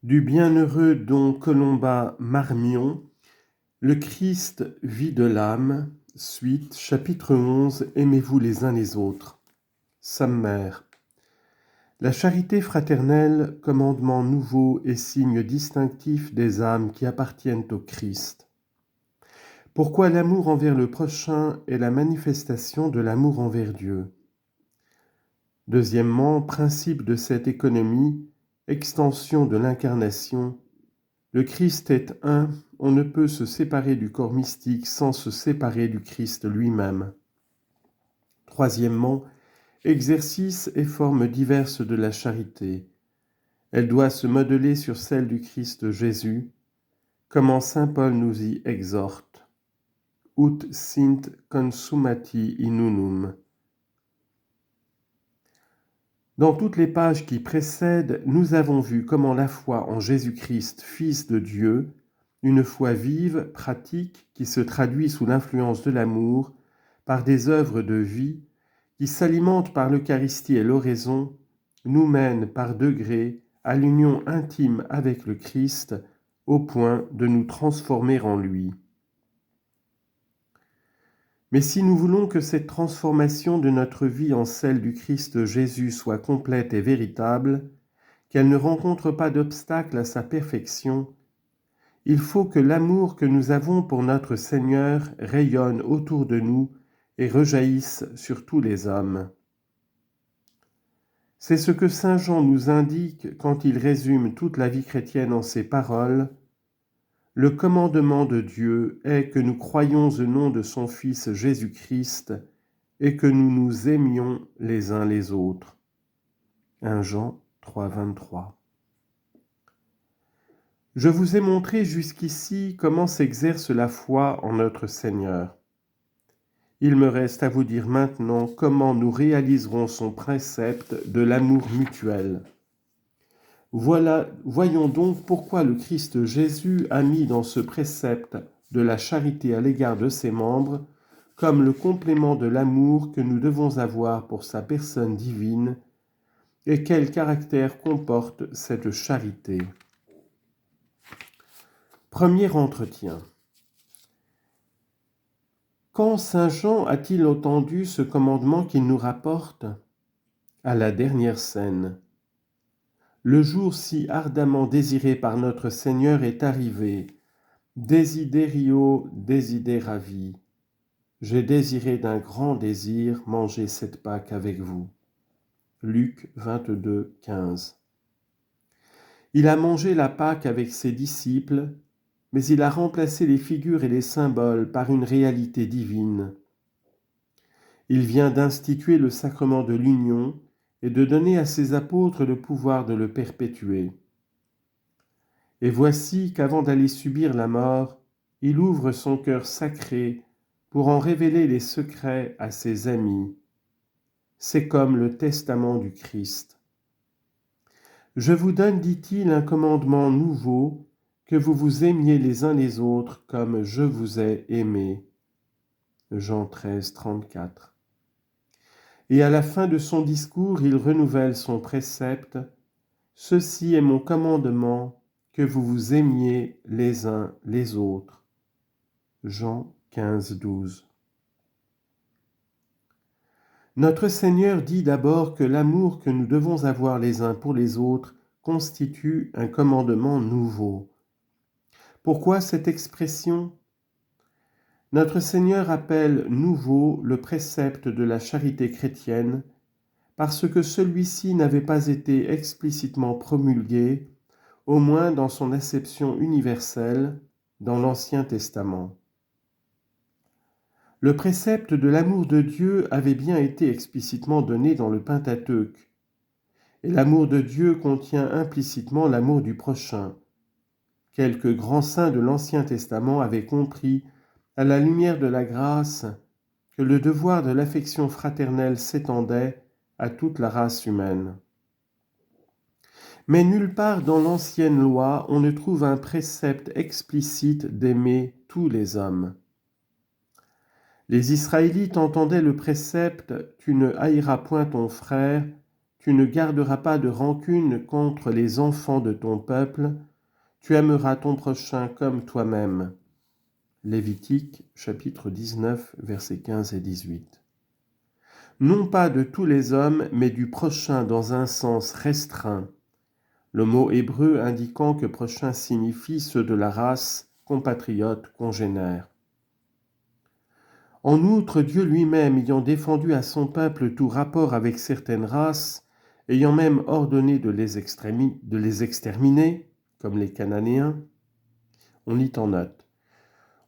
Du bienheureux Don Colomba Marmion, Le Christ vie de l'âme, suite, chapitre 11, Aimez-vous les uns les autres. Sommaire. La charité fraternelle, commandement nouveau et signe distinctif des âmes qui appartiennent au Christ. Pourquoi l'amour envers le prochain est la manifestation de l'amour envers Dieu. Deuxièmement, principe de cette économie, extension de l'incarnation. Le Christ est un, on ne peut se séparer du corps mystique sans se séparer du Christ lui-même. Troisièmement, exercice et formes diverses de la charité. Elle doit se modeler sur celle du Christ Jésus, comment saint Paul nous y exhorte. Ut sint consumati in unum. Dans toutes les pages qui précèdent, nous avons vu comment la foi en Jésus-Christ, Fils de Dieu, une foi vive, pratique, qui se traduit sous l'influence de l'amour, par des œuvres de vie, qui s'alimentent par l'Eucharistie et l'oraison, nous mène par degrés à l'union intime avec le Christ, au point de nous transformer en lui. Mais si nous voulons que cette transformation de notre vie en celle du Christ Jésus soit complète et véritable, qu'elle ne rencontre pas d'obstacle à sa perfection, il faut que l'amour que nous avons pour notre Seigneur rayonne autour de nous et rejaillisse sur tous les hommes. C'est ce que saint Jean nous indique quand il résume toute la vie chrétienne en ces paroles. Le commandement de Dieu est que nous croyions au nom de son Fils Jésus-Christ et que nous nous aimions les uns les autres. 1 Jean 3, 23. Je vous ai montré jusqu'ici comment s'exerce la foi en notre Seigneur. Il me reste à vous dire maintenant comment nous réaliserons son précepte de l'amour mutuel. Voyons donc pourquoi le Christ Jésus a mis dans ce précepte de la charité à l'égard de ses membres comme le complément de l'amour que nous devons avoir pour sa personne divine et quel caractère comporte cette charité. Premier entretien. Quand saint Jean a-t-il entendu ce commandement qu'il nous rapporte ? À la dernière scène. Le jour si ardemment désiré par notre Seigneur est arrivé. Desiderio desideravi. J'ai désiré d'un grand désir manger cette Pâque avec vous. Luc 22, 15. Il a mangé la Pâque avec ses disciples, mais il a remplacé les figures et les symboles par une réalité divine. Il vient d'instituer le sacrement de l'union et de donner à ses apôtres le pouvoir de le perpétuer. Et voici qu'avant d'aller subir la mort, il ouvre son cœur sacré pour en révéler les secrets à ses amis. C'est comme le testament du Christ. Je vous donne, dit-il, un commandement nouveau, que vous vous aimiez les uns les autres comme je vous ai aimé. Jean 13, 34. Et à la fin de son discours, il renouvelle son précepte. Ceci est mon commandement, que vous vous aimiez les uns les autres. Jean 15, 12. Notre Seigneur dit d'abord que l'amour que nous devons avoir les uns pour les autres constitue un commandement nouveau. Pourquoi cette expression ? Notre Seigneur appelle nouveau le précepte de la charité chrétienne parce que celui-ci n'avait pas été explicitement promulgué, au moins dans son acception universelle, dans l'Ancien Testament. Le précepte de l'amour de Dieu avait bien été explicitement donné dans le Pentateuque, et l'amour de Dieu contient implicitement l'amour du prochain. Quelques grands saints de l'Ancien Testament avaient compris, à la lumière de la grâce, que le devoir de l'affection fraternelle s'étendait à toute la race humaine. Mais nulle part dans l'ancienne loi on ne trouve un précepte explicite d'aimer tous les hommes. Les Israélites entendaient le précepte « Tu ne haïras point ton frère, tu ne garderas pas de rancune contre les enfants de ton peuple, tu aimeras ton prochain comme toi-même. Lévitique, chapitre 19, versets 15 et 18. Non pas de tous les hommes, mais du prochain dans un sens restreint. Le mot hébreu indiquant que prochain signifie ceux de la race, compatriotes, congénères. En outre, Dieu lui-même ayant défendu à son peuple tout rapport avec certaines races, ayant même ordonné de les exterminer, comme les Cananéens, on lit en note.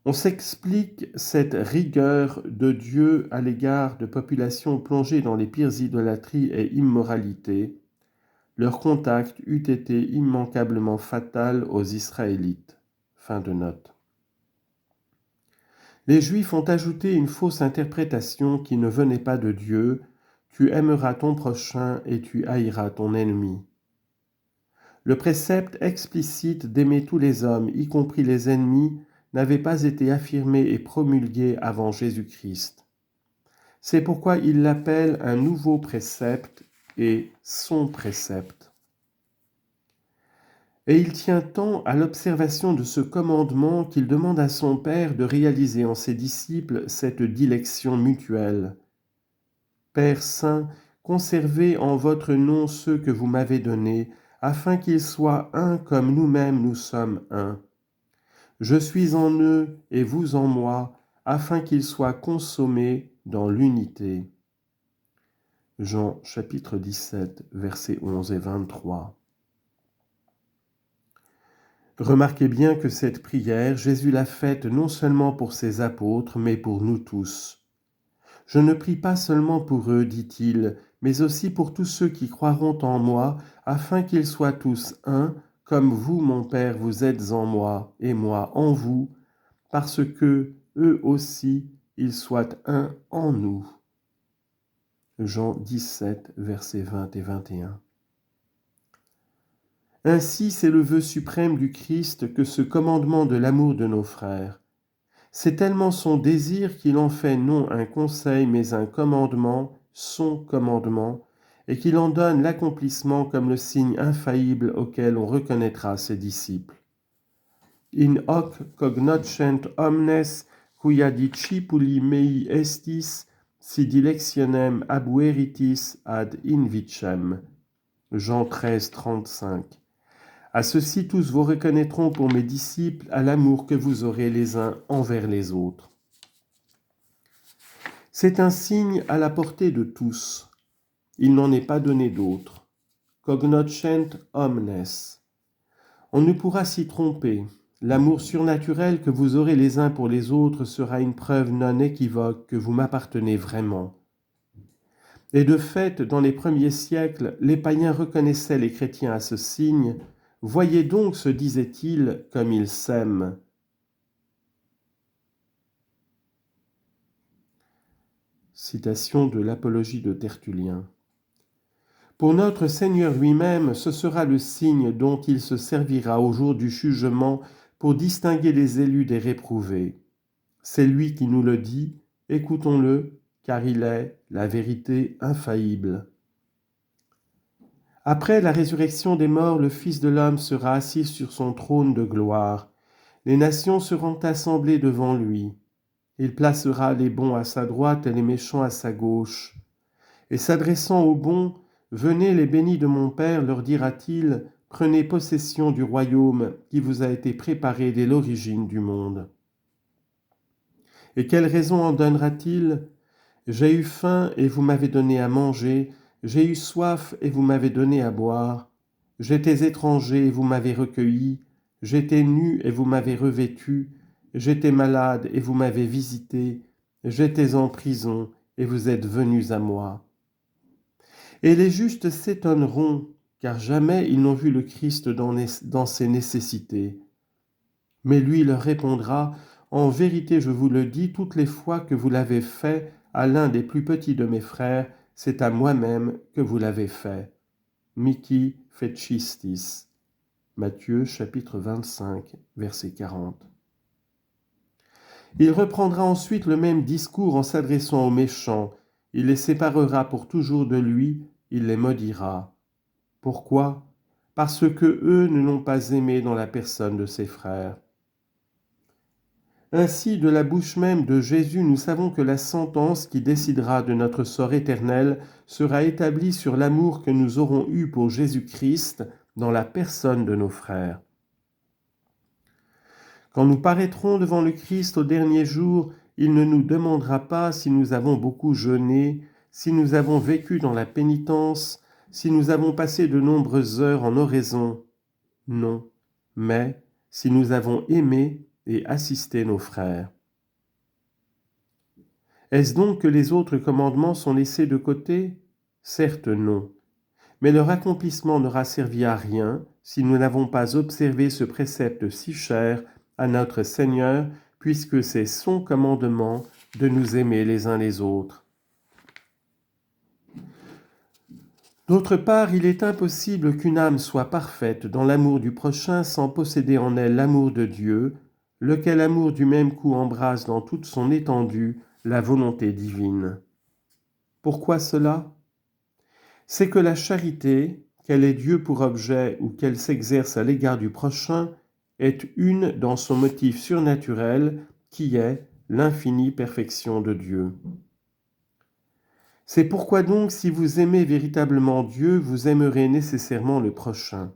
On s'explique cette rigueur de Dieu à l'égard de populations plongées dans les pires idolâtries et immoralités. Leur contact eût été immanquablement fatal aux Israélites. Fin de note. Les Juifs ont ajouté une fausse interprétation qui ne venait pas de Dieu. Tu aimeras ton prochain et tu haïras ton ennemi. Le précepte explicite d'aimer tous les hommes, y compris les ennemis, n'avait pas été affirmé et promulgué avant Jésus-Christ. C'est pourquoi il l'appelle un nouveau précepte et son précepte. Et il tient tant à l'observation de ce commandement qu'il demande à son Père de réaliser en ses disciples cette dilection mutuelle. Père saint, conservez en votre nom ceux que vous m'avez donnés, afin qu'ils soient un comme nous-mêmes nous sommes un. Je suis en eux et vous en moi, afin qu'ils soient consommés dans l'unité. Jean chapitre 17, versets 11 et 23. Remarquez bien que cette prière, Jésus l'a faite non seulement pour ses apôtres, mais pour nous tous. Je ne prie pas seulement pour eux, dit-il, mais aussi pour tous ceux qui croiront en moi, afin qu'ils soient tous un, comme vous, mon Père, vous êtes en moi, et moi en vous, parce que, eux aussi, ils soient un en nous. Jean 17, versets 20 et 21. Ainsi, c'est le vœu suprême du Christ que ce commandement de l'amour de nos frères. C'est tellement son désir qu'il en fait non un conseil, mais un commandement, son commandement, et qu'il en donne l'accomplissement comme le signe infaillible auquel on reconnaîtra ses disciples. In hoc cognoscent omnes quia discipuli mei estis, si dilectionem abueritis ad invicem. Jean 13, 35. À ceci tous vous reconnaîtront pour mes disciples à l'amour que vous aurez les uns envers les autres. C'est un signe à la portée de tous. Il n'en est pas donné d'autre. Cognoscent omnes. On ne pourra s'y tromper. L'amour surnaturel que vous aurez les uns pour les autres sera une preuve non équivoque que vous m'appartenez vraiment. Et de fait, dans les premiers siècles, les païens reconnaissaient les chrétiens à ce signe. Voyez donc, se disait-il, comme ils s'aiment. Citation de l'Apologie de Tertullien. Pour notre Seigneur lui-même, ce sera le signe dont il se servira au jour du jugement pour distinguer les élus des réprouvés. C'est lui qui nous le dit, écoutons-le, car il est la vérité infaillible. Après la résurrection des morts, le Fils de l'homme sera assis sur son trône de gloire. Les nations seront assemblées devant lui. Il placera les bons à sa droite et les méchants à sa gauche. Et s'adressant aux bons, « Venez les bénis de mon Père », leur dira-t-il, « prenez possession du royaume qui vous a été préparé dès l'origine du monde. » Et quelle raison en donnera-t-il ? J'ai eu faim et vous m'avez donné à manger, j'ai eu soif et vous m'avez donné à boire, j'étais étranger et vous m'avez recueilli, j'étais nu et vous m'avez revêtu, j'étais malade et vous m'avez visité, j'étais en prison et vous êtes venus à moi. Et les justes s'étonneront, car jamais ils n'ont vu le Christ dans ses nécessités. Mais lui leur répondra, « En vérité, je vous le dis, toutes les fois que vous l'avez fait à l'un des plus petits de mes frères, c'est à moi-même que vous l'avez fait. » Mihi fecistis. Matthieu chapitre 25, verset 40. Il reprendra ensuite le même discours en s'adressant aux méchants. Il les séparera pour toujours de lui, il les maudira. Pourquoi ? Parce que eux ne l'ont pas aimé dans la personne de ses frères. Ainsi, de la bouche même de Jésus, nous savons que la sentence qui décidera de notre sort éternel sera établie sur l'amour que nous aurons eu pour Jésus-Christ dans la personne de nos frères. Quand nous paraîtrons devant le Christ au dernier jour, il ne nous demandera pas si nous avons beaucoup jeûné, si nous avons vécu dans la pénitence, si nous avons passé de nombreuses heures en oraison. Non, mais si nous avons aimé et assisté nos frères. Est-ce donc que les autres commandements sont laissés de côté ? Certes non, mais leur accomplissement n'aura servi à rien si nous n'avons pas observé ce précepte si cher à notre Seigneur, puisque c'est son commandement de nous aimer les uns les autres. D'autre part, il est impossible qu'une âme soit parfaite dans l'amour du prochain sans posséder en elle l'amour de Dieu, lequel amour du même coup embrasse dans toute son étendue la volonté divine. Pourquoi cela ? C'est que la charité, qu'elle ait Dieu pour objet ou qu'elle s'exerce à l'égard du prochain, est une dans son motif surnaturel qui est l'infinie perfection de Dieu. C'est pourquoi donc, si vous aimez véritablement Dieu, vous aimerez nécessairement le prochain.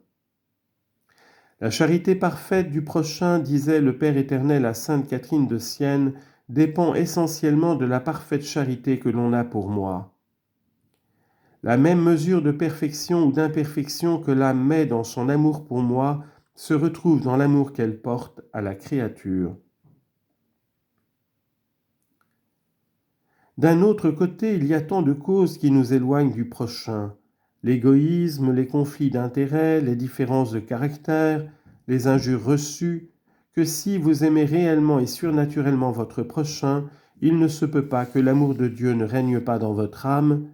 La charité parfaite du prochain, disait le Père éternel à sainte Catherine de Sienne, dépend essentiellement de la parfaite charité que l'on a pour moi. La même mesure de perfection ou d'imperfection que l'âme met dans son amour pour moi se retrouve dans l'amour qu'elle porte à la créature. D'un autre côté, il y a tant de causes qui nous éloignent du prochain. L'égoïsme, les conflits d'intérêts, les différences de caractère, les injures reçues, que si vous aimez réellement et surnaturellement votre prochain, il ne se peut pas que l'amour de Dieu ne règne pas dans votre âme,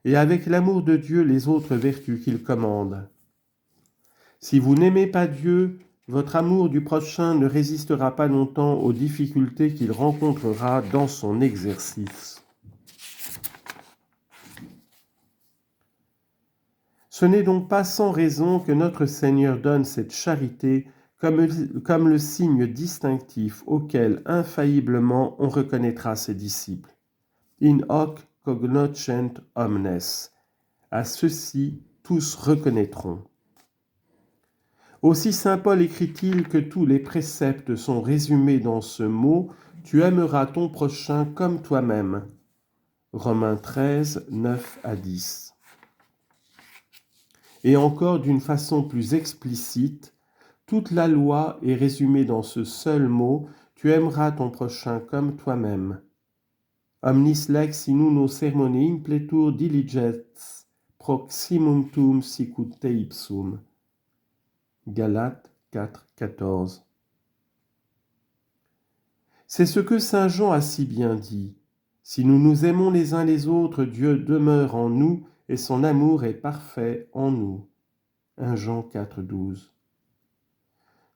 et avec l'amour de Dieu les autres vertus qu'il commande. Si vous n'aimez pas Dieu, votre amour du prochain ne résistera pas longtemps aux difficultés qu'il rencontrera dans son exercice. Ce n'est donc pas sans raison que notre Seigneur donne cette charité comme le signe distinctif auquel infailliblement on reconnaîtra ses disciples. In hoc cognoscent omnes. À ceci, tous reconnaîtront. Aussi saint Paul écrit-il que tous les préceptes sont résumés dans ce mot « Tu aimeras ton prochain comme toi-même » Romains 13, 9 à 10. Et encore d'une façon plus explicite, toute la loi est résumée dans ce seul mot « Tu aimeras ton prochain comme toi-même » Omnis lex in uno sermone impletur diligens proximum tuum sicut te ipsum. Galates 4, 14. C'est ce que saint Jean a si bien dit. Si nous nous aimons les uns les autres, Dieu demeure en nous et son amour est parfait en nous. 1 Jean 4, 12.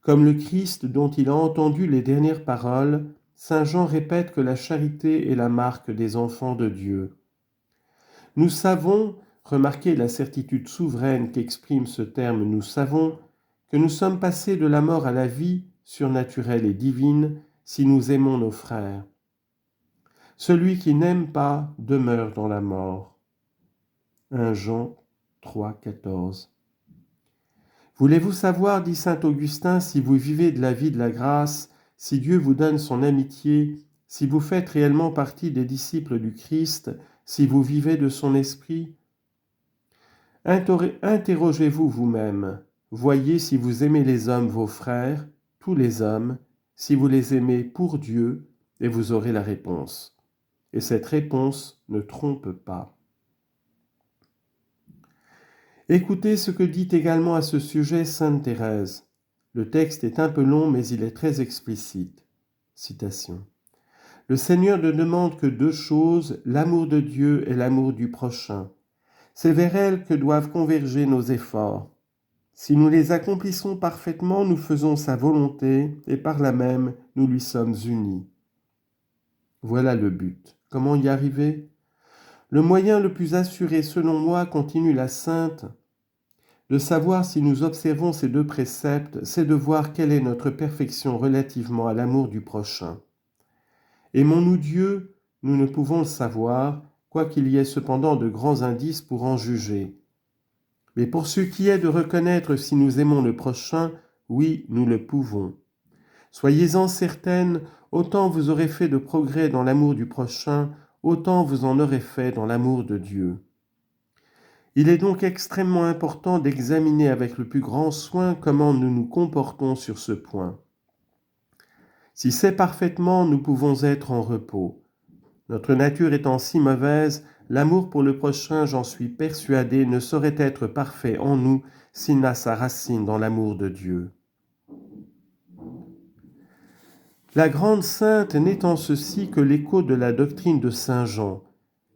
Comme le Christ dont il a entendu les dernières paroles, saint Jean répète que la charité est la marque des enfants de Dieu. Nous savons, remarquez la certitude souveraine qu'exprime ce terme « nous savons », que nous sommes passés de la mort à la vie surnaturelle et divine si nous aimons nos frères. Celui qui n'aime pas demeure dans la mort. 1 Jean 3, 14. Voulez-vous savoir, dit saint Augustin, si vous vivez de la vie de la grâce, si Dieu vous donne son amitié, si vous faites réellement partie des disciples du Christ, si vous vivez de son esprit? Interrogez-vous vous-même. Voyez si vous aimez les hommes, vos frères, tous les hommes, si vous les aimez pour Dieu, et vous aurez la réponse. Et cette réponse ne trompe pas. Écoutez ce que dit également à ce sujet sainte Thérèse. Le texte est un peu long, mais il est très explicite. Citation. Le Seigneur ne demande que deux choses, l'amour de Dieu et l'amour du prochain. C'est vers elle que doivent converger nos efforts. Si nous les accomplissons parfaitement, nous faisons sa volonté et par là même, nous lui sommes unis. Voilà le but. Comment y arriver ? Le moyen le plus assuré, selon moi, continue la sainte, de savoir si nous observons ces deux préceptes, c'est de voir quelle est notre perfection relativement à l'amour du prochain. Aimons-nous Dieu? Nous ne pouvons le savoir, quoiqu'il y ait cependant de grands indices pour en juger. Mais pour ce qui est de reconnaître si nous aimons le prochain, oui, nous le pouvons. Soyez-en certaines, autant vous aurez fait de progrès dans l'amour du prochain, autant vous en aurez fait dans l'amour de Dieu. Il est donc extrêmement important d'examiner avec le plus grand soin comment nous nous comportons sur ce point. Si c'est parfaitement, nous pouvons être en repos. Notre nature étant si mauvaise, l'amour pour le prochain, j'en suis persuadé, ne saurait être parfait en nous s'il n'a sa racine dans l'amour de Dieu. La grande sainte n'est en ceci que l'écho de la doctrine de Saint Jean.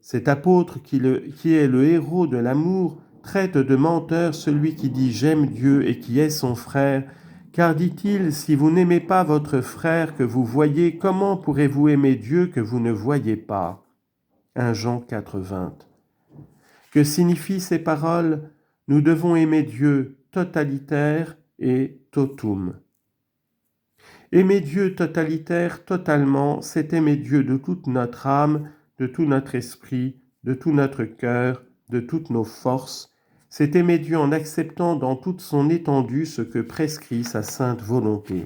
Cet apôtre qui est le héros de l'amour traite de menteur celui qui dit « j'aime Dieu » et qui est son frère, car dit-il, si vous n'aimez pas votre frère que vous voyez, comment pourrez-vous aimer Dieu que vous ne voyez pas ? 1 Jean 4,20. Que signifient ces paroles ? Nous devons aimer Dieu totalitaire et totum. Aimer Dieu totalitaire, totalement, c'est aimer Dieu de toute notre âme, de tout notre esprit, de tout notre cœur, de toutes nos forces. C'est aimer Dieu en acceptant dans toute son étendue ce que prescrit sa sainte volonté.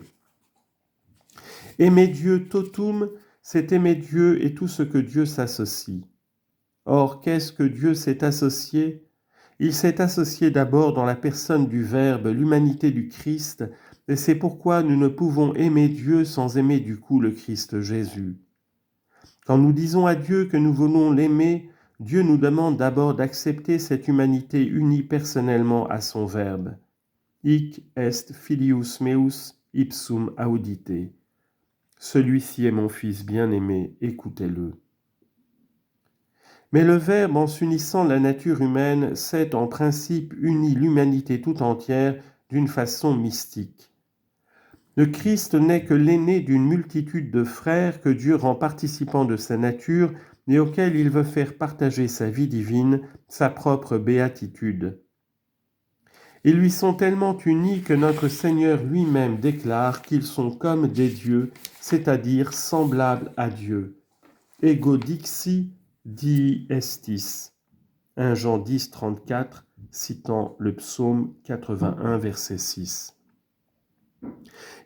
Aimer Dieu totum, c'est aimer Dieu et tout ce que Dieu s'associe. Or, qu'est-ce que Dieu s'est associé ? Il s'est associé d'abord dans la personne du Verbe, l'humanité du Christ, et c'est pourquoi nous ne pouvons aimer Dieu sans aimer du coup le Christ Jésus. Quand nous disons à Dieu que nous voulons l'aimer, Dieu nous demande d'abord d'accepter cette humanité unie personnellement à son Verbe. Hic est filius meus ipsum audite. Celui-ci est mon Fils bien-aimé, écoutez-le. Mais le Verbe, en s'unissant la nature humaine, s'est en principe uni l'humanité tout entière d'une façon mystique. Le Christ n'est que l'aîné d'une multitude de frères que Dieu rend participants de sa nature et auxquels il veut faire partager sa vie divine, sa propre béatitude. Ils lui sont tellement unis que notre Seigneur lui-même déclare qu'ils sont comme des dieux, c'est-à-dire semblables à Dieu. Ego dixi dii estis. 1 Jean 10, 34, citant le psaume 81, verset 6.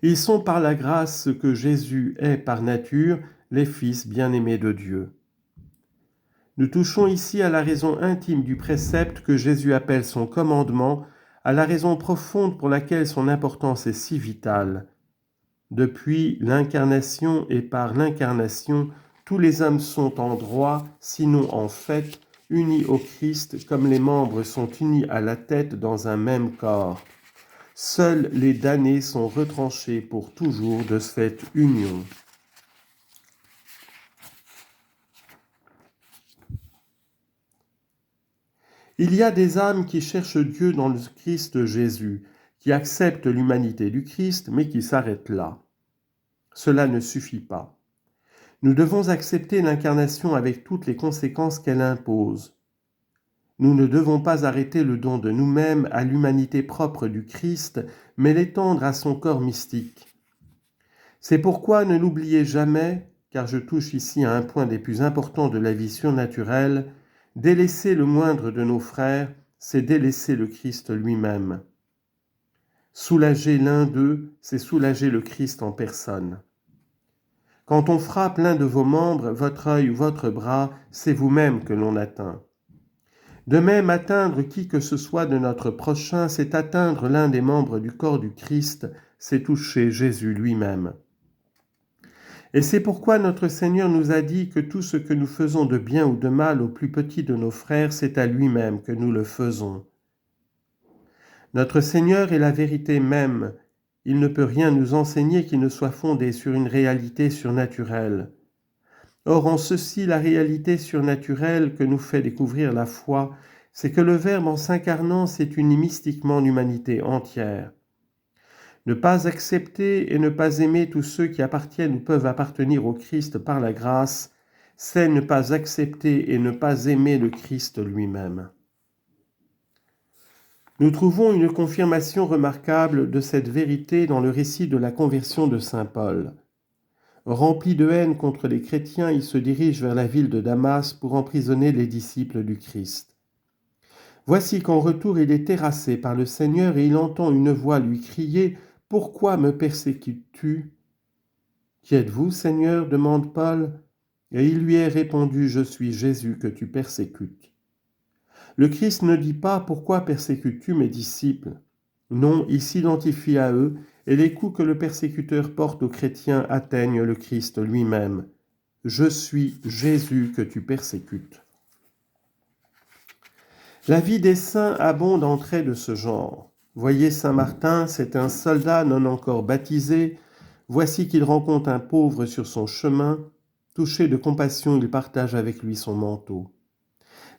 Ils sont par la grâce que Jésus est par nature, les fils bien-aimés de Dieu. Nous touchons ici à la raison intime du précepte que Jésus appelle son commandement, à la raison profonde pour laquelle son importance est si vitale. Depuis l'incarnation et par l'incarnation, tous les hommes sont en droit, sinon en fait, unis au Christ comme les membres sont unis à la tête dans un même corps. Seuls les damnés sont retranchés pour toujours de cette union. Il y a des âmes qui cherchent Dieu dans le Christ Jésus, qui acceptent l'humanité du Christ, mais qui s'arrêtent là. Cela ne suffit pas. Nous devons accepter l'incarnation avec toutes les conséquences qu'elle impose. Nous ne devons pas arrêter le don de nous-mêmes à l'humanité propre du Christ, mais l'étendre à son corps mystique. C'est pourquoi ne l'oubliez jamais, car je touche ici à un point des plus importants de la vie surnaturelle, délaisser le moindre de nos frères, c'est délaisser le Christ lui-même. Soulager l'un d'eux, c'est soulager le Christ en personne. Quand on frappe l'un de vos membres, votre œil ou votre bras, c'est vous-même que l'on atteint. De même, atteindre qui que ce soit de notre prochain, c'est atteindre l'un des membres du corps du Christ, c'est toucher Jésus lui-même. Et c'est pourquoi notre Seigneur nous a dit que tout ce que nous faisons de bien ou de mal au plus petit de nos frères, c'est à lui-même que nous le faisons. Notre Seigneur est la vérité même. Il ne peut rien nous enseigner qui ne soit fondé sur une réalité surnaturelle. Or, en ceci, la réalité surnaturelle que nous fait découvrir la foi, c'est que le Verbe en s'incarnant s'est uni mystiquement l'humanité entière. Ne pas accepter et ne pas aimer tous ceux qui appartiennent ou peuvent appartenir au Christ par la grâce, c'est ne pas accepter et ne pas aimer le Christ lui-même. Nous trouvons une confirmation remarquable de cette vérité dans le récit de la conversion de saint Paul. Rempli de haine contre les chrétiens, il se dirige vers la ville de Damas pour emprisonner les disciples du Christ. Voici qu'en retour il est terrassé par le Seigneur et il entend une voix lui crier « Pourquoi me persécutes-tu » ? « Qui êtes-vous, Seigneur » demande Paul, et il lui est répondu « Je suis Jésus que tu persécutes ». Le Christ ne dit pas « Pourquoi persécutes-tu mes disciples ?» Non, il s'identifie à eux et les coups que le persécuteur porte aux chrétiens atteignent le Christ lui-même. « Je suis Jésus que tu persécutes ». La vie des saints abonde en traits de ce genre. Voyez saint Martin, c'est un soldat non encore baptisé. Voici qu'il rencontre un pauvre sur son chemin. Touché de compassion, il partage avec lui son manteau.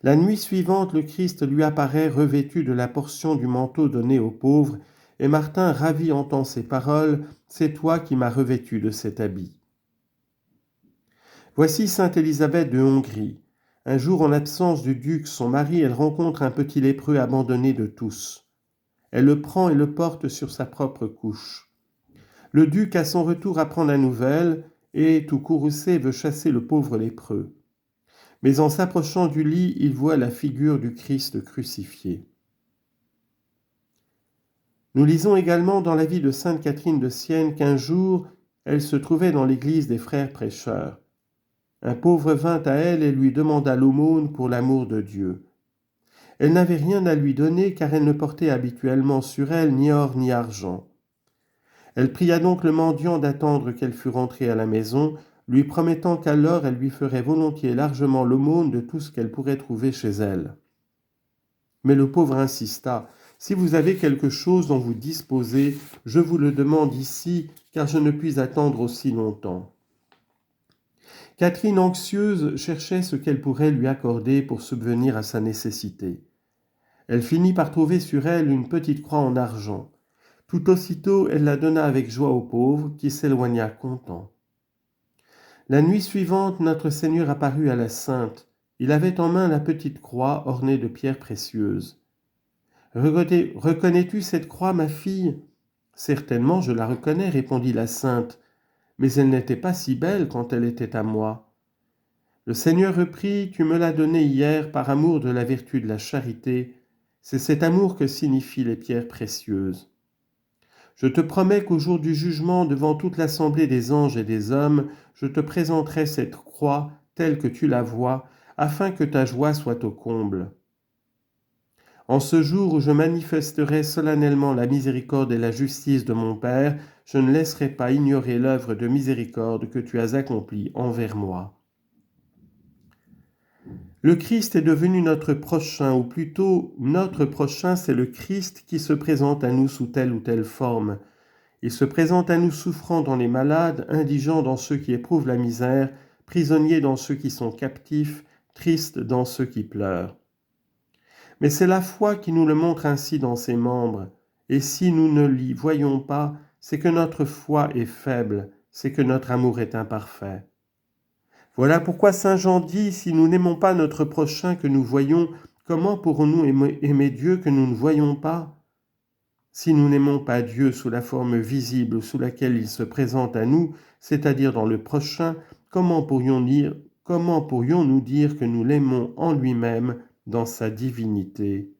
La nuit suivante, le Christ lui apparaît revêtu de la portion du manteau donné aux pauvres, et Martin, ravi, entend ces paroles « C'est toi qui m'as revêtu de cet habit ». Voici sainte Élisabeth de Hongrie. Un jour, en l'absence du duc, son mari, elle rencontre un petit lépreux abandonné de tous. Elle le prend et le porte sur sa propre couche. Le duc, à son retour, apprend la nouvelle et, tout courroucé, veut chasser le pauvre lépreux. Mais en s'approchant du lit, il voit la figure du Christ crucifié. Nous lisons également dans la vie de sainte Catherine de Sienne qu'un jour, elle se trouvait dans l'église des frères prêcheurs. Un pauvre vint à elle et lui demanda l'aumône pour l'amour de Dieu. Elle n'avait rien à lui donner car elle ne portait habituellement sur elle ni or ni argent. Elle pria donc le mendiant d'attendre qu'elle fût rentrée à la maison, lui promettant qu'alors elle lui ferait volontiers largement l'aumône de tout ce qu'elle pourrait trouver chez elle. Mais le pauvre insista. « Si vous avez quelque chose dont vous disposez, je vous le demande ici, car je ne puis attendre aussi longtemps. » Catherine, anxieuse, cherchait ce qu'elle pourrait lui accorder pour subvenir à sa nécessité. Elle finit par trouver sur elle une petite croix en argent. Tout aussitôt, elle la donna avec joie au pauvre, qui s'éloigna content. La nuit suivante, notre Seigneur apparut à la sainte. Il avait en main la petite croix ornée de pierres précieuses. « Reconnais-tu cette croix, ma fille ?»« Certainement, je la reconnais, répondit la sainte, mais elle n'était pas si belle quand elle était à moi. » Le Seigneur reprit, « Tu me l'as donnée hier par amour de la vertu de la charité. C'est cet amour que signifient les pierres précieuses. Je te promets qu'au jour du jugement, devant toute l'assemblée des anges et des hommes, je te présenterai cette croix telle que tu la vois, afin que ta joie soit au comble. En ce jour où je manifesterai solennellement la miséricorde et la justice de mon Père, je ne laisserai pas ignorer l'œuvre de miséricorde que tu as accomplie envers moi. » Le Christ est devenu notre prochain, ou plutôt notre prochain, c'est le Christ qui se présente à nous sous telle ou telle forme. Il se présente à nous souffrant dans les malades, indigent dans ceux qui éprouvent la misère, prisonnier dans ceux qui sont captifs, triste dans ceux qui pleurent. Mais c'est la foi qui nous le montre ainsi dans ses membres, et si nous ne l'y voyons pas, c'est que notre foi est faible, c'est que notre amour est imparfait. Voilà pourquoi saint Jean dit, si nous n'aimons pas notre prochain que nous voyons, comment pourrons-nous aimer Dieu que nous ne voyons pas ? Si nous n'aimons pas Dieu sous la forme visible sous laquelle il se présente à nous, c'est-à-dire dans le prochain, comment pourrions-nous dire que nous l'aimons en lui-même dans sa divinité ?